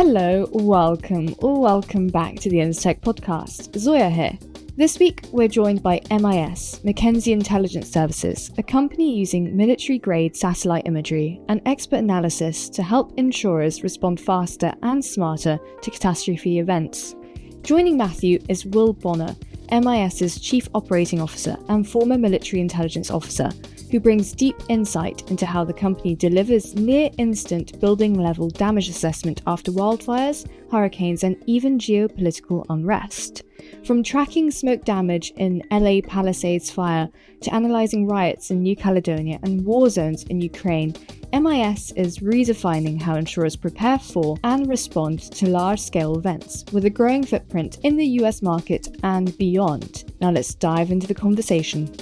Hello, welcome back to the Tech podcast. Zoya here. This week, we're joined by MIS, McKenzie Intelligence Services, a company using military-grade satellite imagery and expert analysis to help insurers respond faster and smarter to catastrophe events. Joining Matthew is Will Bonner, MIS's Chief Operating Officer and former military intelligence officer, who brings deep insight into how the company delivers near-instant building-level damage assessment after wildfires, hurricanes, and even geopolitical unrest. From tracking smoke damage in LA Palisades fire to analysing riots in New Caledonia and war zones in Ukraine, MIS is redefining how insurers prepare for and respond to large-scale events, with a growing footprint in the US market and beyond. Now let's dive into the conversation.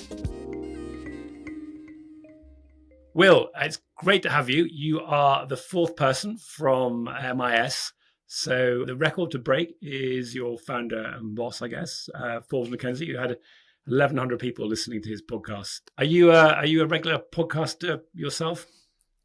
Will, it's great to have you. You are the fourth person from MIS. So the record to break is your founder and boss, I guess, Forbes McKenzie, who had 1,100 people listening to his podcast. Are you a regular podcaster yourself?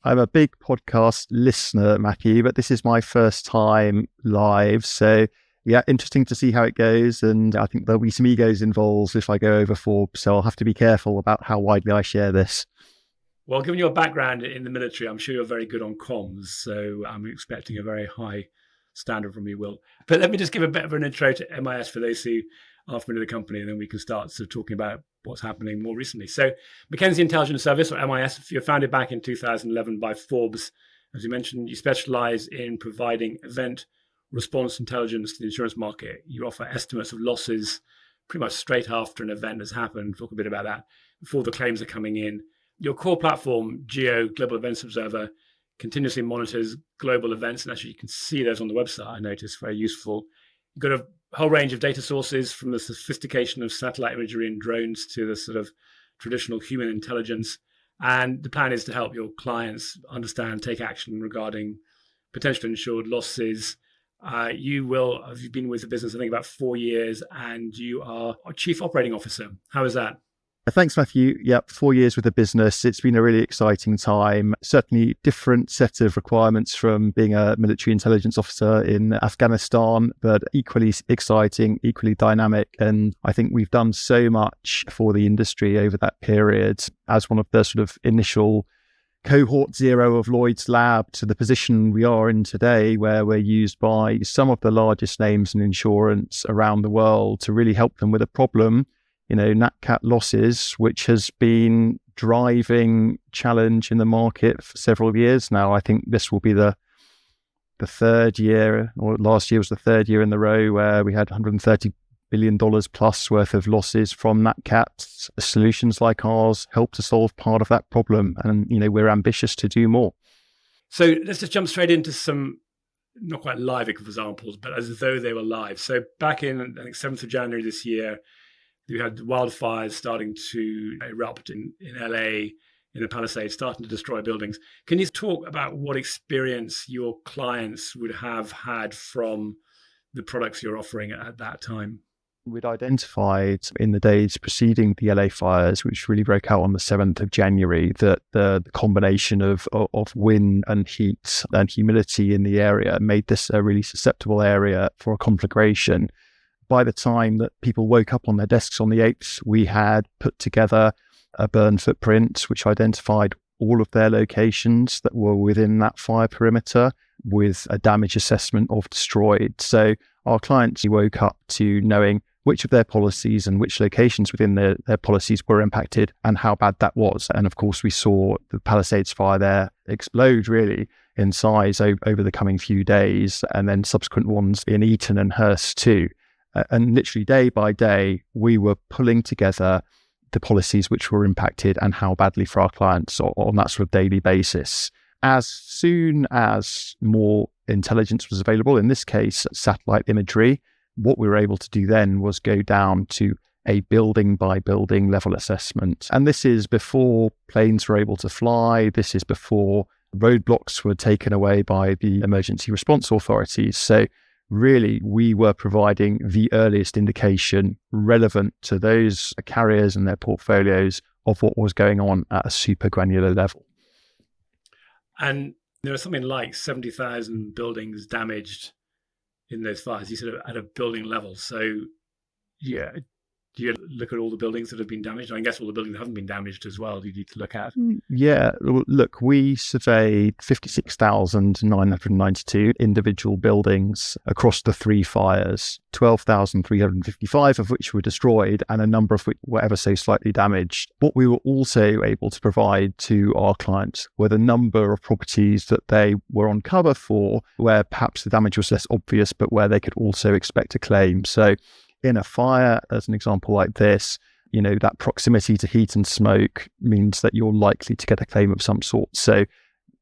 I'm a big podcast listener, Matthew, but this is my first time live. So yeah, interesting to see how it goes. And I think there'll be some egos involved if I go over Forbes. So I'll have to be careful about how widely I share this. Well, given your background in the military, I'm sure you're very good on comms. So I'm expecting a very high standard from you, Will. But let me just give a bit of an intro to MIS for those who are familiar with the company, and then we can start sort of talking about what's happening more recently. So McKenzie Intelligence Service, or MIS, you're founded back in 2011 by Forbes. As you mentioned, you specialize in providing event response intelligence to the insurance market. You offer estimates of losses pretty much straight after an event has happened. Talk a bit about that before the claims are coming in. Your core platform, Global Events Observer, continuously monitors global events. And actually, you can see those on the website, I noticed, very useful. You've got a whole range of data sources, from the sophistication of satellite imagery and drones to the sort of traditional human intelligence. And the plan is to help your clients understand, take action regarding potential insured losses. You've been with the business, I think, about 4 years, and you are a Chief Operating Officer. How is that? Thanks, Matthew. Yep, 4 years with the business. It's been a really exciting time. Certainly different set of requirements from being a military intelligence officer in Afghanistan, but equally exciting, equally dynamic. And I think we've done so much for the industry over that period as one of the sort of initial cohort zero of Lloyd's lab to the position we are in today, where we're used by some of the largest names in insurance around the world to really help them with a problem. Nat cat losses, which has been driving challenge in the market for several years now. I think this will be the third year, or last year was the third year in the row where we had $130 billion plus worth of losses from nat cats. Solutions like ours help to solve part of that problem, and we're ambitious to do more. So let's just jump straight into some not quite live examples, but as though they were live. So back in, I think, 7th of January this year, you had wildfires starting to erupt in LA, in the Palisades, starting to destroy buildings. Can you talk about what experience your clients would have had from the products you're offering at that time? We'd identified in the days preceding the LA fires, which really broke out on the 7th of January, that the combination of wind and heat and humidity in the area made this a really susceptible area for a conflagration. By the time that people woke up on their desks on the 8th, we had put together a burn footprint, which identified all of their locations that were within that fire perimeter with a damage assessment of destroyed. So our clients woke up to knowing which of their policies and which locations within their policies were impacted and how bad that was. And of course, we saw the Palisades fire there explode really in size over the coming few days, and then subsequent ones in Eaton and Hurst too. And literally day by day, we were pulling together the policies which were impacted and how badly for our clients on that sort of daily basis. As soon as more intelligence was available, in this case, satellite imagery, what we were able to do then was go down to a building by building level assessment. And this is before planes were able to fly. This is before roadblocks were taken away by the emergency response authorities. So really, we were providing the earliest indication relevant to those carriers and their portfolios of what was going on at a super granular level. And There are something like 70,000 buildings damaged in those fires. You said at a building level. So, yeah, do you look at all the buildings that have been damaged? I guess all the buildings that haven't been damaged as well, do you need to look at? Yeah, look, we surveyed 56,992 individual buildings across the three fires, 12,355 of which were destroyed and a number of which were ever so slightly damaged. What we were also able to provide to our clients were the number of properties that they were on cover for, where perhaps the damage was less obvious, but where they could also expect a claim. So in a fire, as an example like this, that proximity to heat and smoke means that you're likely to get a claim of some sort. So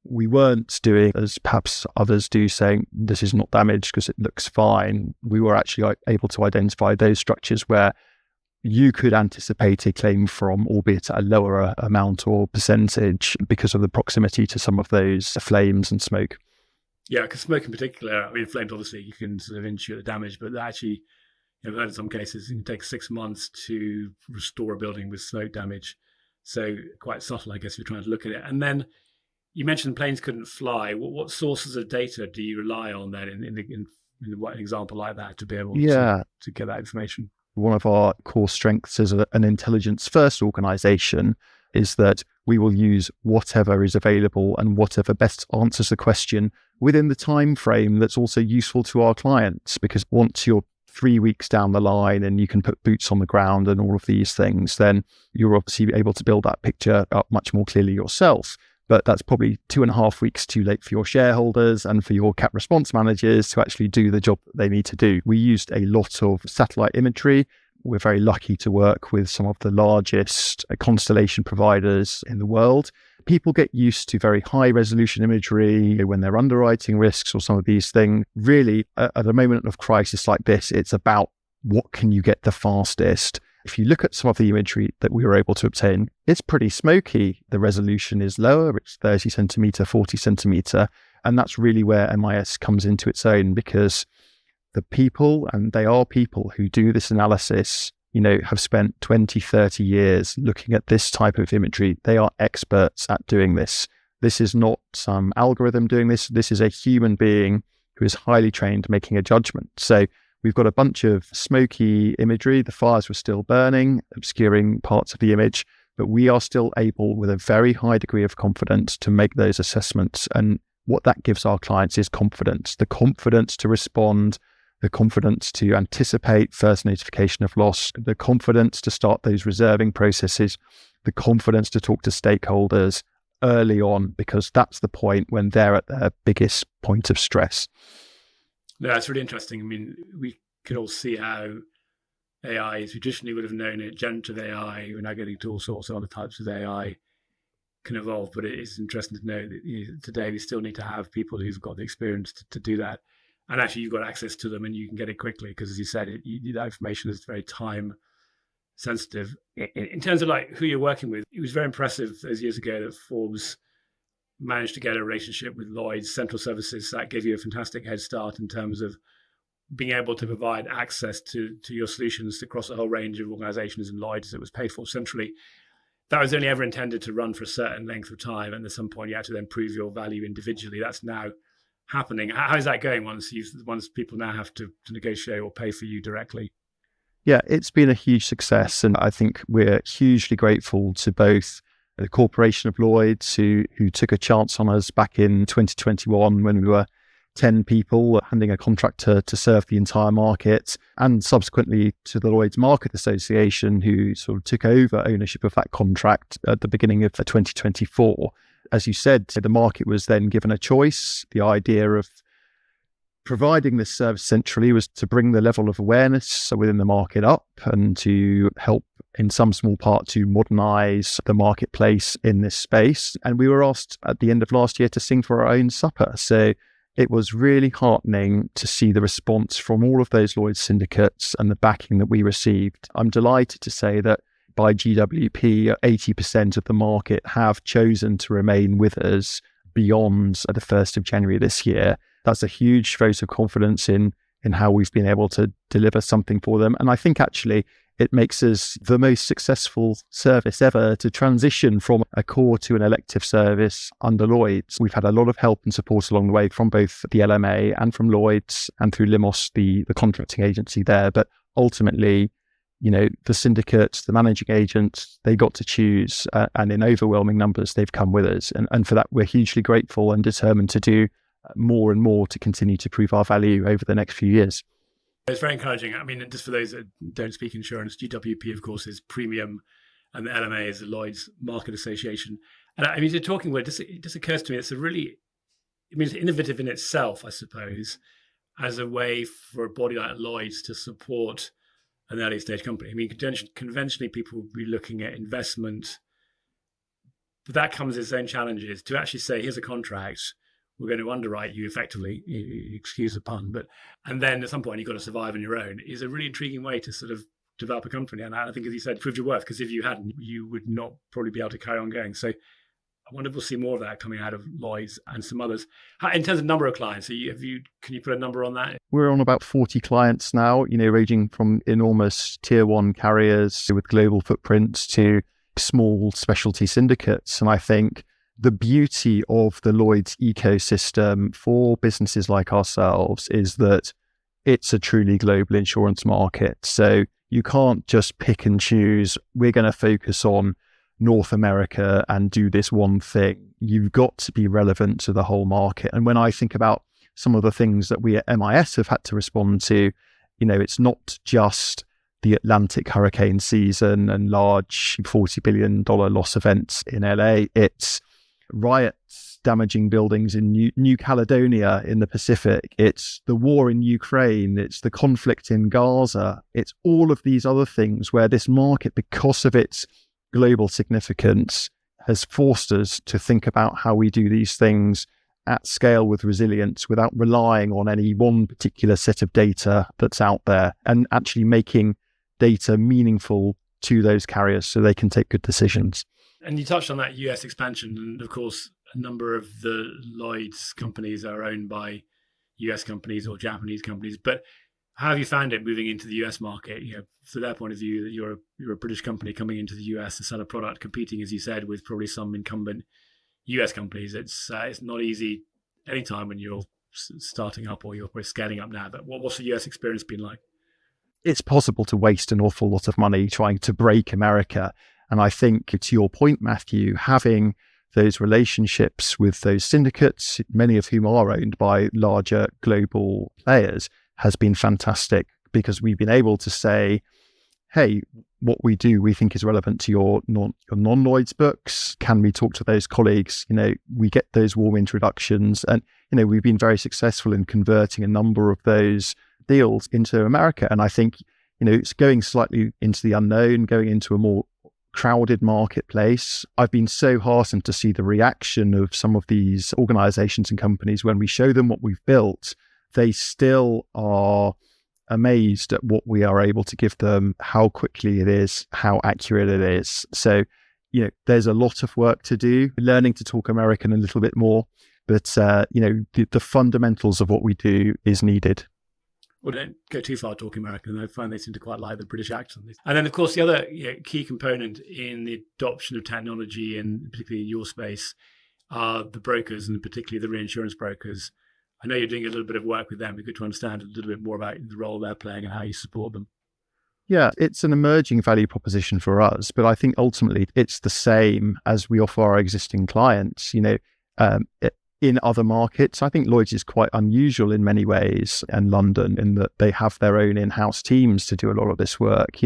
we weren't doing, as perhaps others do, saying this is not damaged because it looks fine. We were actually able to identify those structures where you could anticipate a claim from, albeit at a lower amount or percentage, because of the proximity to some of those flames and smoke. Yeah, because smoke in particular, flames obviously you can sort of insure the damage, but actually, I've heard in some cases it can take 6 months to restore a building with smoke damage. So quite subtle, I guess, if you're trying to look at it. And then you mentioned planes couldn't fly. What sources of data do you rely on then in an example like that to be able to get that information? One of our core strengths as an intelligence-first organisation is that we will use whatever is available and whatever best answers the question within the time frame that's also useful to our clients. Because once you're 3 weeks down the line and you can put boots on the ground and all of these things, then you're obviously able to build that picture up much more clearly yourself. But that's probably 2.5 weeks too late for your shareholders and for your CAT response managers to actually do the job that they need to do. We used a lot of satellite imagery. We're very lucky to work with some of the largest constellation providers in the world. People get used to very high resolution imagery when they're underwriting risks or some of these things. Really, at a moment of crisis like this, it's about what can you get the fastest. If you look at some of the imagery that we were able to obtain, it's pretty smoky. The resolution is lower. It's 30 centimeter, 40 centimeter. And that's really where MIS comes into its own, because the people, and they are people who do this analysis, have spent 20, 30 years looking at this type of imagery. They are experts at doing this. This is not some algorithm doing this. This is a human being who is highly trained making a judgment. So we've got a bunch of smoky imagery. The fires were still burning, obscuring parts of the image, but we are still able, with a very high degree of confidence, to make those assessments. And what that gives our clients is confidence, the confidence to respond, the confidence to anticipate first notification of loss, the confidence to start those reserving processes, the confidence to talk to stakeholders early on, because that's the point when they're at their biggest point of stress. No, that's really interesting. We could all see how AI, as we traditionally would have known it, generative AI, we're now getting to all sorts of other types of AI, can evolve. But it is interesting to know that today we still need to have people who've got the experience to do that. And actually, you've got access to them and you can get it quickly because, as you said, that information is very time sensitive. In terms of who you're working with, it was very impressive those years ago that Forbes managed to get a relationship with Lloyd's Central Services. That gave you a fantastic head start in terms of being able to provide access to your solutions across a whole range of organizations, and Lloyd's that was paid for centrally. That was only ever intended to run for a certain length of time, and at some point you had to then prove your value individually. That's now happening. How is that going once people now have to negotiate or pay for you directly? Yeah, it's been a huge success, and I think we're hugely grateful to both the corporation of Lloyd's, who took a chance on us back in 2021 when we were 10 people handing a contract to serve the entire market, and subsequently to the Lloyd's Market Association, who sort of took over ownership of that contract at the beginning of 2024. As you said, the market was then given a choice. The idea of providing this service centrally was to bring the level of awareness within the market up and to help in some small part to modernize the marketplace in this space. And we were asked at the end of last year to sing for our own supper. So it was really heartening to see the response from all of those Lloyd's syndicates and the backing that we received. I'm delighted to say that by GWP, 80% of the market have chosen to remain with us beyond the 1st of January this year. That's a huge vote of confidence in how we've been able to deliver something for them. And I think actually it makes us the most successful service ever to transition from a core to an elective service under Lloyd's. We've had a lot of help and support along the way from both the LMA and from Lloyd's and through Limos, the contracting agency there. But ultimately, the syndicates, the managing agents, they got to choose, and in overwhelming numbers, they've come with us. And for that, we're hugely grateful and determined to do more and more to continue to prove our value over the next few years. It's very encouraging. I mean, just for those that don't speak insurance, GWP, of course, is premium, and the LMA is the Lloyd's Market Association. And I mean, you're talking where it just occurs to me, it's innovative in itself, I suppose, as a way for a body like Lloyd's to support an early stage company. I mean, conventionally, people would be looking at investment, but that comes with its own challenges. To actually say, here's a contract, we're going to underwrite you effectively, excuse the pun, and then at some point you've got to survive on your own, is a really intriguing way to sort of develop a company. And I think, as you said, proved your worth, because if you hadn't, you would not probably be able to carry on going. So I wonder if we'll see more of that coming out of Lloyd's and some others. In terms of number of clients, can you put a number on that? We're on about 40 clients now, ranging from enormous tier one carriers with global footprints to small specialty syndicates. And I think the beauty of the Lloyd's ecosystem for businesses like ourselves is that it's a truly global insurance market. So you can't just pick and choose, we're going to focus on North America and do this one thing. You've got to be relevant to the whole market. And when I think about some of the things that we at MIS have had to respond to, it's not just the Atlantic hurricane season and large $40 billion loss events in LA. It's riots damaging buildings in New Caledonia in the Pacific. It's the war in Ukraine. It's the conflict in Gaza. It's all of these other things where this market, because of its global significance, has forced us to think about how we do these things at scale with resilience without relying on any one particular set of data that's out there, and actually making data meaningful to those carriers so they can take good decisions. And you touched on that US expansion, and of course a number of the Lloyd's companies are owned by US companies or Japanese companies, but how have you found it moving into the US market? From their point of view, that you're a British company coming into the US to sell a product, competing, as you said, with probably some incumbent US companies. It's not easy anytime when you're starting up, or you're probably scaling up now. But what's the US experience been like? It's possible to waste an awful lot of money trying to break America. And I think, to your point, Matthew, having those relationships with those syndicates, many of whom are owned by larger global players, has been fantastic, because we've been able to say, hey, what we do we think is relevant to your non-Lloyd's books. Can we talk to those colleagues? We get those warm introductions, and we've been very successful in converting a number of those deals into America. And I think it's going slightly into the unknown, going into a more crowded marketplace. I've been so heartened to see the reaction of some of these organizations and companies when we show them what we've built. They still are amazed at what we are able to give them, how quickly it is, how accurate it is. So, there's a lot of work to do, learning to talk American a little bit more, but, the fundamentals of what we do is needed. Well, don't go too far talking American. I find they seem to quite like the British accent. And then, of course, the other key component in the adoption of technology, and particularly in your space, are the brokers, and particularly the reinsurance brokers. I know you're doing a little bit of work with them. It'd be good to understand a little bit more about the role they're playing and how you support them. Yeah, it's an emerging value proposition for us, but I think ultimately it's the same as we offer our existing clients. In other markets, I think Lloyd's is quite unusual in many ways, and London, in that they have their own in-house teams to do a lot of this work.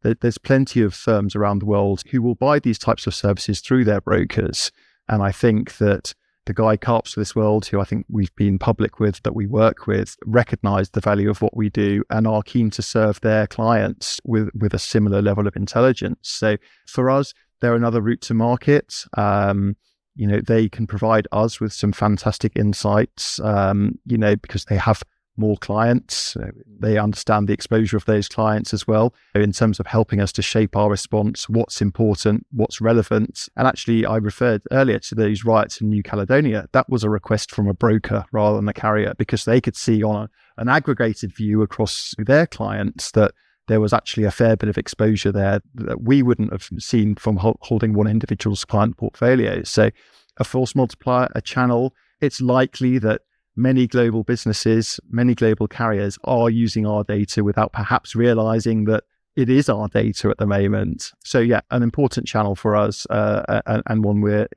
There's plenty of firms around the world who will buy these types of services through their brokers. And I think that the Guy Carps of this world, who I think we've been public with, that we work with, recognize the value of what we do and are keen to serve their clients with a similar level of intelligence. So for us, they're another route to market. They can provide us with some fantastic insights, because they have more clients. They understand the exposure of those clients as well, in terms of helping us to shape our response, what's important, what's relevant. And actually, I referred earlier to those riots in New Caledonia. That was a request from a broker rather than a carrier, because they could see on an aggregated view across their clients that there was actually a fair bit of exposure there that we wouldn't have seen from holding one individual's client portfolio. So a force multiplier, a channel, it's likely that many global businesses, many global carriers are using our data without perhaps realizing that it is our data at the moment. So yeah, an important channel for us, and one we're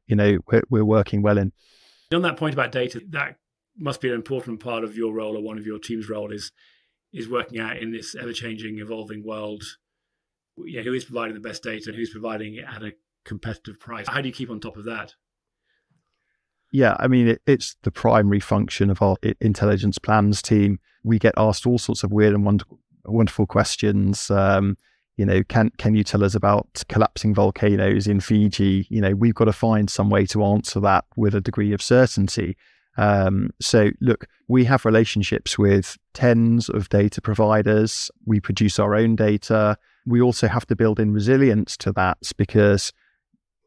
working well in. On that point about data, that must be an important part of your role, or one of your team's role is working out in this ever-changing, evolving world, who is providing the best data and who's providing it at a competitive price. How do you keep on top of that? Yeah, I mean, it's the primary function of our intelligence plans team. We get asked all sorts of weird and wonderful questions. Can you tell us about collapsing volcanoes in Fiji? We've got to find some way to answer that with a degree of certainty. So look, we have relationships with tens of data providers. We produce our own data. We also have to build in resilience to that, because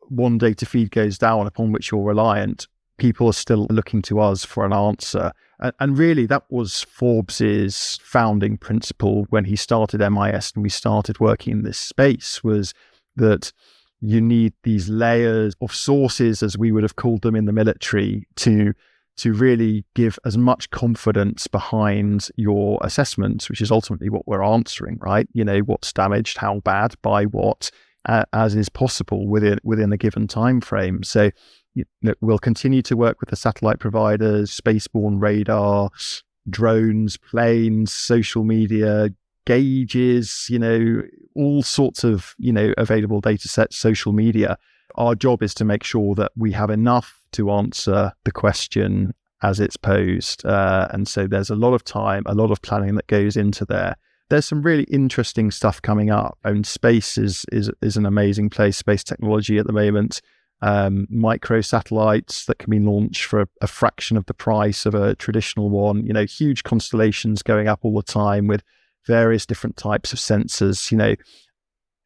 one data feed goes down upon which you're reliant, people are still looking to us for an answer. And really, that was Forbes's founding principle when he started MIS and we started working in this space, was that you need these layers of sources, as we would have called them in the military, to really give as much confidence behind your assessments, which is ultimately what we're answering, right? What's damaged, how bad, by what, as is possible within a given time frame. So we'll continue to work with the satellite providers, spaceborne radar, drones, planes, social media, gauges, all sorts of, available data sets, social media. Our job is to make sure that we have enough to answer the question as it's posed. And so there's a lot of time, a lot of planning that goes into there. There's some really interesting stuff coming up. And space is an amazing place, space technology at the moment. Micro satellites that can be launched for a fraction of the price of a traditional one, huge constellations going up all the time with various different types of sensors.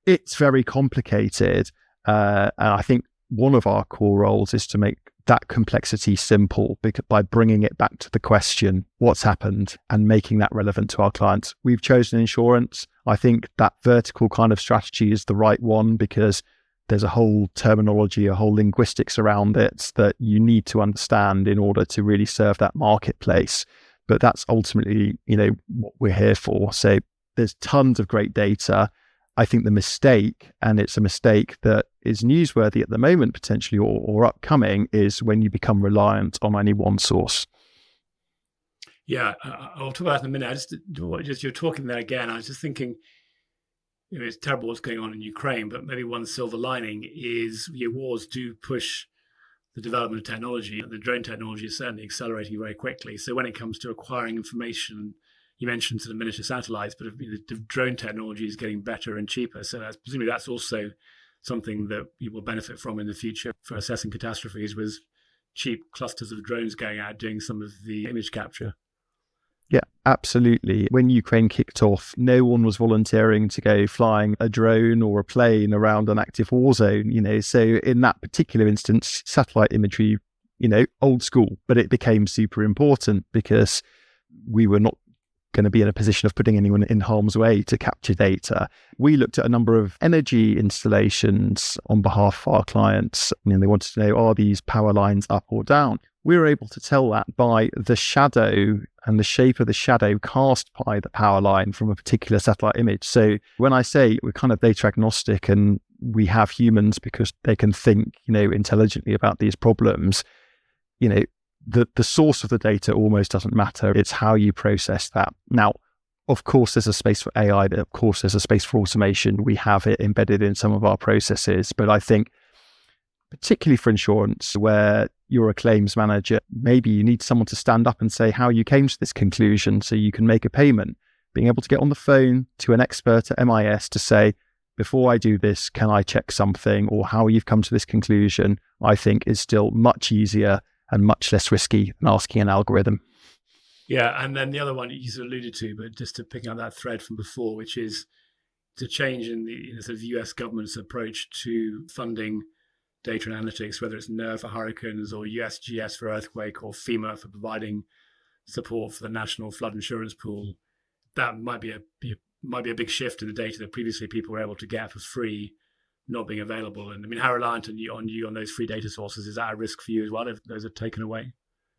It's very complicated. And I think one of our core roles is to make that complexity simple by bringing it back to the question, what's happened, and making that relevant to our clients. We've chosen insurance. I think that vertical kind of strategy is the right one, because there's a whole terminology, a whole linguistics around it that you need to understand in order to really serve that marketplace. But that's ultimately, what we're here for. So there's tons of great data. I think the mistake, and it's a mistake that is newsworthy at the moment potentially, or upcoming, is when you become reliant on any one source. Yeah, I'll talk about that in a minute. You're talking there again. I was just thinking, it's terrible what's going on in Ukraine, but maybe one silver lining is wars do push the development of technology. The drone technology is certainly accelerating very quickly. So when it comes to acquiring information, you mentioned sort of miniature satellites, but the drone technology is getting better and cheaper. So presumably that's also something that you will benefit from in the future for assessing catastrophes, with cheap clusters of drones going out doing some of the image capture. Yeah, absolutely. When Ukraine kicked off, no one was volunteering to go flying a drone or a plane around an active war zone, So in that particular instance, satellite imagery, old school, but it became super important because we were not going to be in a position of putting anyone in harm's way to capture data. We looked at a number of energy installations on behalf of our clients. They wanted to know, are these power lines up or down? We were able to tell that by the shadow and the shape of the shadow cast by the power line from a particular satellite image. So when I say we're kind of data agnostic and we have humans because they can think, intelligently about these problems, the source of the data almost doesn't matter. It's how you process that. Now, of course, there's a space for AI. Of course, there's a space for automation. We have it embedded in some of our processes. But I think particularly for insurance, where you're a claims manager, maybe you need someone to stand up and say how you came to this conclusion so you can make a payment. Being able to get on the phone to an expert at MIS to say, before I do this, can I check something, or how you've come to this conclusion, I think is still much easier and much less risky than asking an algorithm. Yeah, and then the other one you sort of alluded to, but just to pick up that thread from before, which is the change in the sort of US government's approach to funding data and analytics, whether it's NOAA for hurricanes or USGS for earthquake or FEMA for providing support for the National Flood Insurance Pool. That might be a might be a big shift in the data that previously people were able to get for free not being available. And I mean, how reliant on you on those free data sources? Is that a risk for you as well if those are taken away?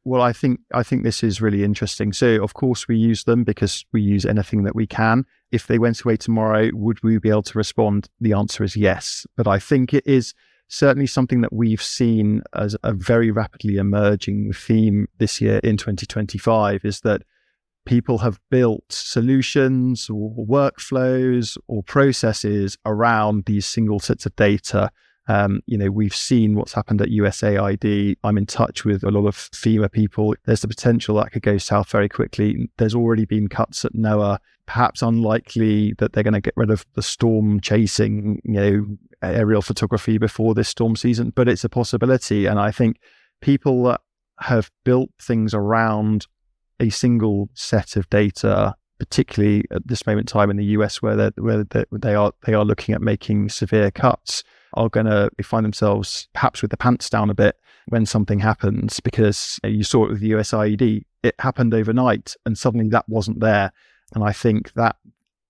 Well, I think this is really interesting. So, of course, we use them because we use anything that we can. If they went away tomorrow, would we be able to respond? The answer is yes. But I think it is certainly something that we've seen as a very rapidly emerging theme this year in 2025 is that people have built solutions or workflows or processes around these single sets of data. We've seen what's happened at USAID. I'm in touch with a lot of FEMA people. There's the potential that could go south very quickly. There's already been cuts at NOAA. Perhaps unlikely that they're going to get rid of the storm chasing, aerial photography before this storm season, but it's a possibility. And I think people that have built things around a single set of data, particularly at this moment in time in the US, where they are looking at making severe cuts, are going to find themselves perhaps with the pants down a bit when something happens, because you saw it with the USAID. It happened overnight and suddenly that wasn't there. And I think that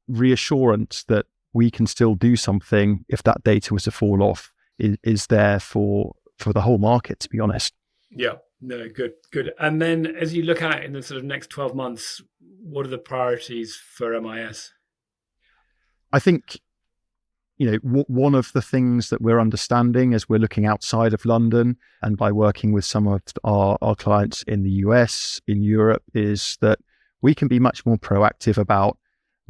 reassurance that we can still do something if that data was to fall off is there for the whole market, to be honest. Yeah, no, good. And then as you look at in the sort of next 12 months, what are the priorities for MIS? I think one of the things that we're understanding as we're looking outside of London and by working with some of our clients in the US, in Europe, is that we can be much more proactive about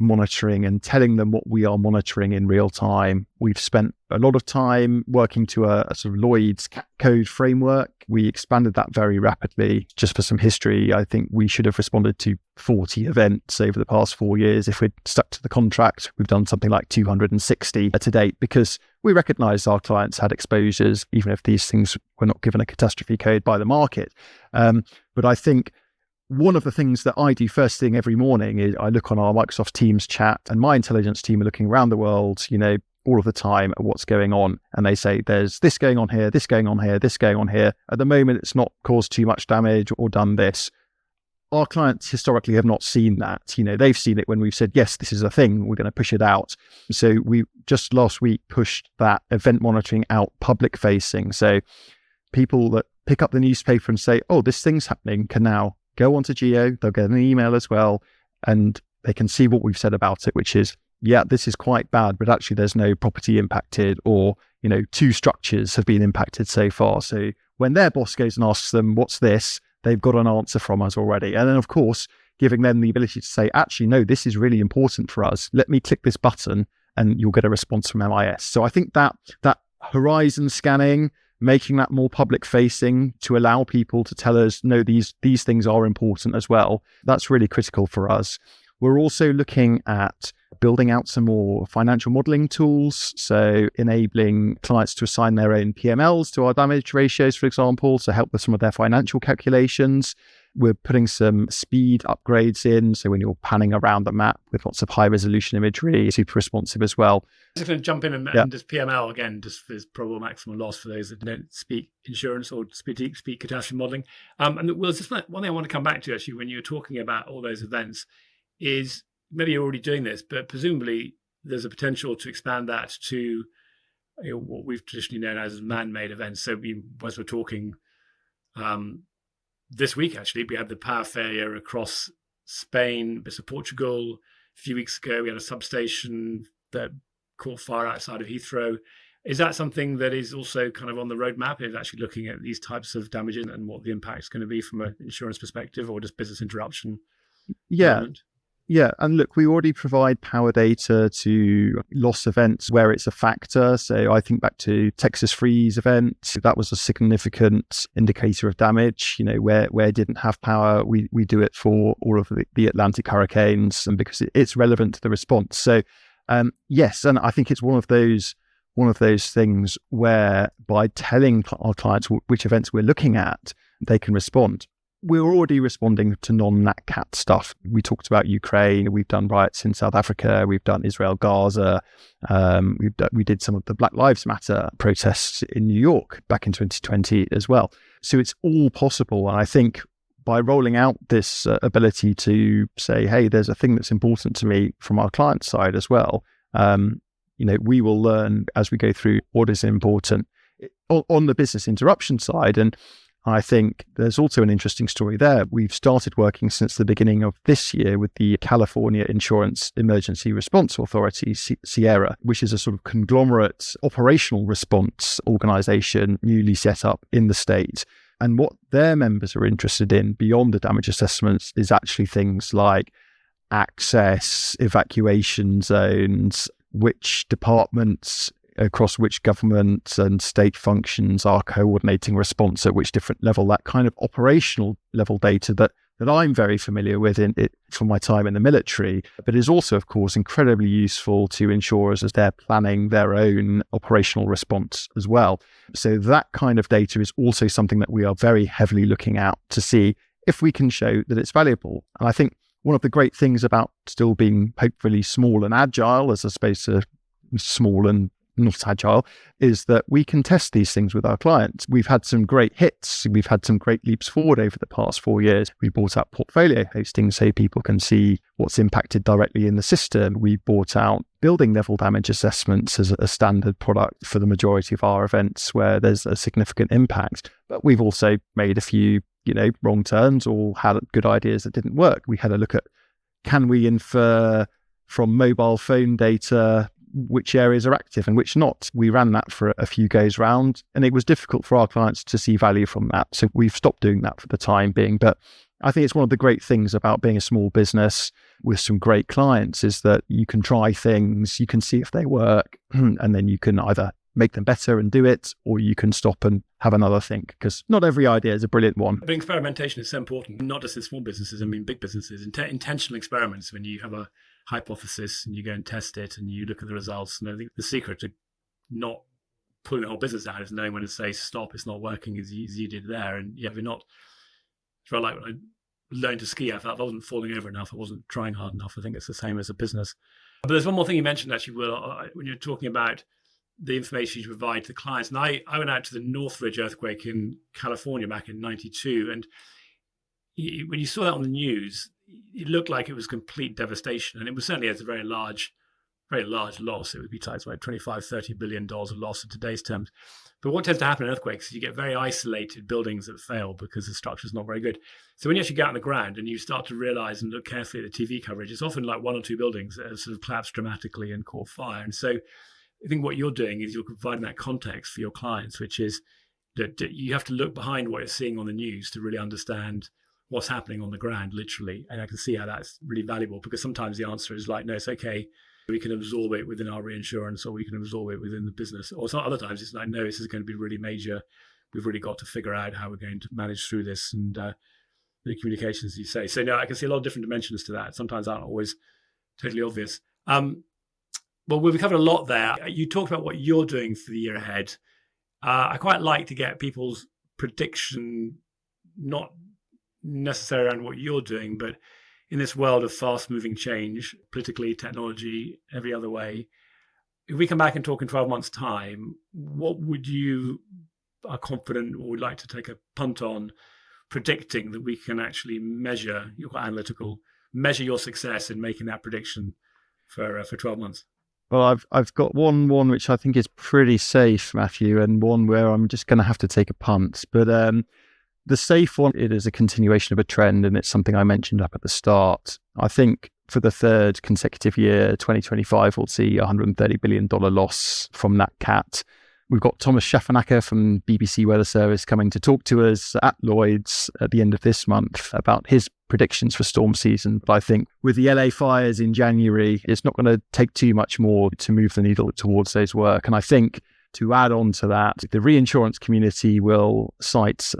monitoring and telling them what we are monitoring in real time. We've spent a lot of time working to a sort of Lloyd's code framework. We expanded that very rapidly. Just for some history, I think we should have responded to 40 events over the past 4 years. If we'd stuck to the contract, we've done something like 260 to date because we recognized our clients had exposures, even if these things were not given a catastrophe code by the market. But I think one of the things that I do first thing every morning is I look on our Microsoft Teams chat, and my intelligence team are looking around the world, all of the time at what's going on. And they say, there's this going on here, this going on here, this going on here. At the moment, it's not caused too much damage or done this. Our clients historically have not seen that. They've seen it when we've said, yes, this is a thing, we're going to push it out. So we just last week pushed that event monitoring out public facing. So people that pick up the newspaper and say, oh, this thing's happening, can now go onto Geo, they'll get an email as well, and they can see what we've said about it, which is, yeah, this is quite bad, but actually there's no property impacted, or, 2 structures have been impacted so far. So when their boss goes and asks them, what's this? They've got an answer from us already. And then, of course, giving them the ability to say, actually, no, this is really important for us. Let me click this button and you'll get a response from MIS. So I think that horizon scanning, making that more public facing to allow people to tell us, no, these things are important as well. That's really critical for us. We're also looking at building out some more financial modeling tools. So enabling clients to assign their own PMLs to our damage ratios, for example, to help with some of their financial calculations. We're putting some speed upgrades in. So when you're panning around the map with lots of high resolution imagery, super responsive as well. Just going to jump in and just PML again, just for probable maximum loss for those that don't speak insurance or speak catastrophe modeling. And Will, just one thing I want to come back to actually, when you're talking about all those events, is maybe you're already doing this, but presumably there's a potential to expand that to what we've traditionally known as man-made events. So as we're talking this week, actually, we had the power failure across Spain, bits of Portugal. A few weeks ago, we had a substation that caught fire outside of Heathrow. Is that something that is also kind of on the roadmap, is actually looking at these types of damages and what the impact is going to be from an insurance perspective, or just business interruption? Yeah, and look, we already provide power data to loss events where it's a factor. So I think back to Texas freeze event, that was a significant indicator of damage. Where it didn't have power, we do it for all of the Atlantic hurricanes, and because it's relevant to the response. So yes, and I think it's one of those things where by telling our clients which events we're looking at, they can respond. We're already responding to non-Nat Cat stuff. We talked about Ukraine. We've done riots in South Africa. We've done Israel, Gaza. We did some of the Black Lives Matter protests in New York back in 2020 as well. So it's all possible. And I think by rolling out this ability to say, hey, there's a thing that's important to me from our client side as well, we will learn as we go through what is important on the business interruption side. And I think there's also an interesting story there. We've started working since the beginning of this year with the California Insurance Emergency Response Authority, Sierra, which is a sort of conglomerate operational response organization newly set up in the state. And what their members are interested in beyond the damage assessments is actually things like access, evacuation zones, which departments across which government and state functions are coordinating response at which different level, that kind of operational level data that I'm very familiar with from my time in the military, but is also, of course, incredibly useful to insurers as they're planning their own operational response as well. So that kind of data is also something that we are very heavily looking at to see if we can show that it's valuable. And I think one of the great things about still being hopefully small and agile, as opposed to small and not agile, is that we can test these things with our clients. We've had some great hits. We've had some great leaps forward over the past 4 years. We brought out portfolio hosting so people can see what's impacted directly in the system. We brought out building level damage assessments as a standard product for the majority of our events where there's a significant impact. But we've also made a few, wrong turns or had good ideas that didn't work. We had a look at, can we infer from mobile phone data which areas are active and which not? We ran that for a few goes round, and it was difficult for our clients to see value from that. So we've stopped doing that for the time being. But I think it's one of the great things about being a small business with some great clients is that you can try things, you can see if they work, and then you can either make them better and do it, or you can stop and have another think, because not every idea is a brilliant one. But experimentation is so important, not just in small businesses, big businesses. Intentional experiments, when you have a hypothesis and you go and test it and you look at the results. And I think the secret to not pulling the whole business out is knowing when to say stop, it's not working, as you did there. And if you're not, it's like when I learned to ski, I felt I wasn't falling over enough, I wasn't trying hard enough. I think it's the same as a business. But there's one more thing you mentioned, actually, Will, when you're talking about the information you provide to the clients. And I went out to the Northridge earthquake in California back in 92. And when you saw that on the news, it looked like it was complete devastation. And it was certainly a very large loss. It would be like $25-30 billion of loss in today's terms. But what tends to happen in earthquakes is you get very isolated buildings that fail because the structure is not very good. So when you actually get on the ground and you start to realize and look carefully at the TV coverage, it's often like one or two buildings that have sort of collapsed dramatically and caught fire. And so I think what you're doing is you're providing that context for your clients, which is that you have to look behind what you're seeing on the news to really understand what's happening on the ground, literally. And I can see how that's really valuable, because sometimes the answer is like, no, it's okay. We can absorb it within our reinsurance, or we can absorb it within the business. Or some other times it's like, no, this is going to be really major. We've really got to figure out how we're going to manage through this, and the communications, you say. So no, I can see a lot of different dimensions to that. Sometimes aren't always totally obvious. Well, we've covered a lot there. You talked about what you're doing for the year ahead. I quite like to get people's prediction, not necessarily around what you're doing, but in this world of fast-moving change, politically, technology, every other way, if we come back and talk in 12 months' time, what would you are confident or would like to take a punt on predicting that we can actually measure, you're quite analytical, measure your success in making that prediction for 12 months? Well, I've got one which I think is pretty safe, Matthew, and one where I'm just going to have to take a punt. But the safe one, it is a continuation of a trend, and it's something I mentioned up at the start. I think for the third consecutive year, 2025, we'll see a $130 billion loss from Nat Cat. We've got Thomas Schaffenacker from BBC Weather Service coming to talk to us at Lloyd's at the end of this month about his predictions for storm season. But I think with the LA fires in January, it's not going to take too much more to move the needle towards those work. And I think to add on to that, the reinsurance community will cite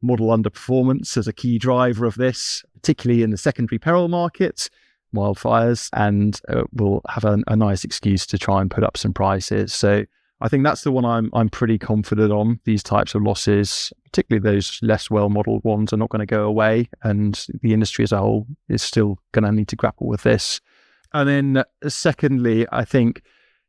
model underperformance as a key driver of this, particularly in the secondary peril market, wildfires, and will have a nice excuse to try and put up some prices. So I think that's the one I'm pretty confident on. These types of losses, particularly those less well-modelled ones, are not going to go away, and the industry as a whole is still going to need to grapple with this. And then secondly, I think,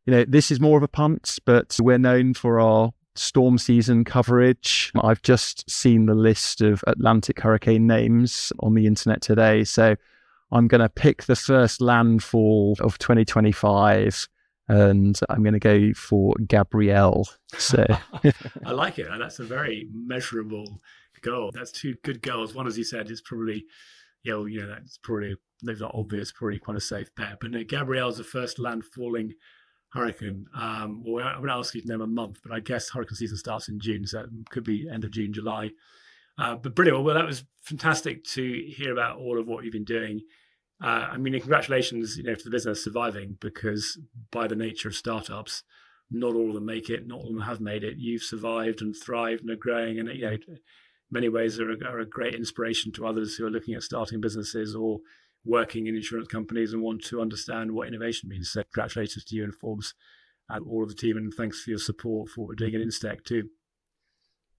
this is more of a punt, but we're known for our storm season coverage. I've just seen the list of Atlantic hurricane names on the internet today. So I'm going to pick the first landfall of 2025 and I'm going to go for Gabrielle. So I like it. And that's a very measurable goal. That's two good goals. One, as you said, is probably, that's probably, those are obvious, probably quite a safe bet. But no, Gabrielle's the first landfalling hurricane. I'm going to ask you to name a month, but I guess hurricane season starts in June, so it could be end of June, July. But brilliant. Well, that was fantastic to hear about all of what you've been doing. Congratulations, to the business surviving, because by the nature of startups, not all of them make it, not all of them have made it. You've survived and thrived and are growing, and in many ways are a great inspiration to others who are looking at starting businesses or working in insurance companies and want to understand what innovation means. So congratulations to you and Forbes and all of the team, and thanks for your support for what we're doing at Instech too.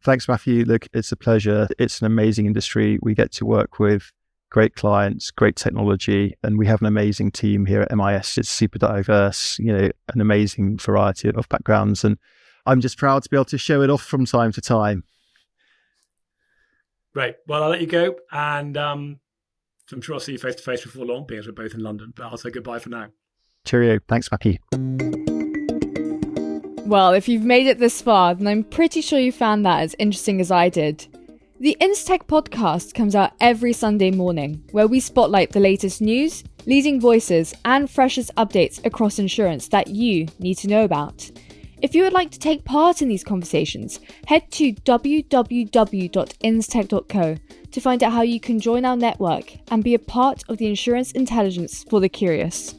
Thanks, Matthew. Look, it's a pleasure. It's an amazing industry. We get to work with great clients, great technology, and we have an amazing team here at MIS. It's super diverse, an amazing variety of backgrounds, and I'm just proud to be able to show it off from time to time. Great. Well, I'll let you go, and I'm sure I'll see you face to face before long, being as we're both in London, but I'll say goodbye for now. Cheerio. Thanks, Matthew. Well, if you've made it this far, then I'm pretty sure you found that as interesting as I did. The Instech podcast comes out every Sunday morning, where we spotlight the latest news, leading voices, and freshest updates across insurance that you need to know about. If you would like to take part in these conversations, head to www.instech.co to find out how you can join our network and be a part of the insurance intelligence for the curious.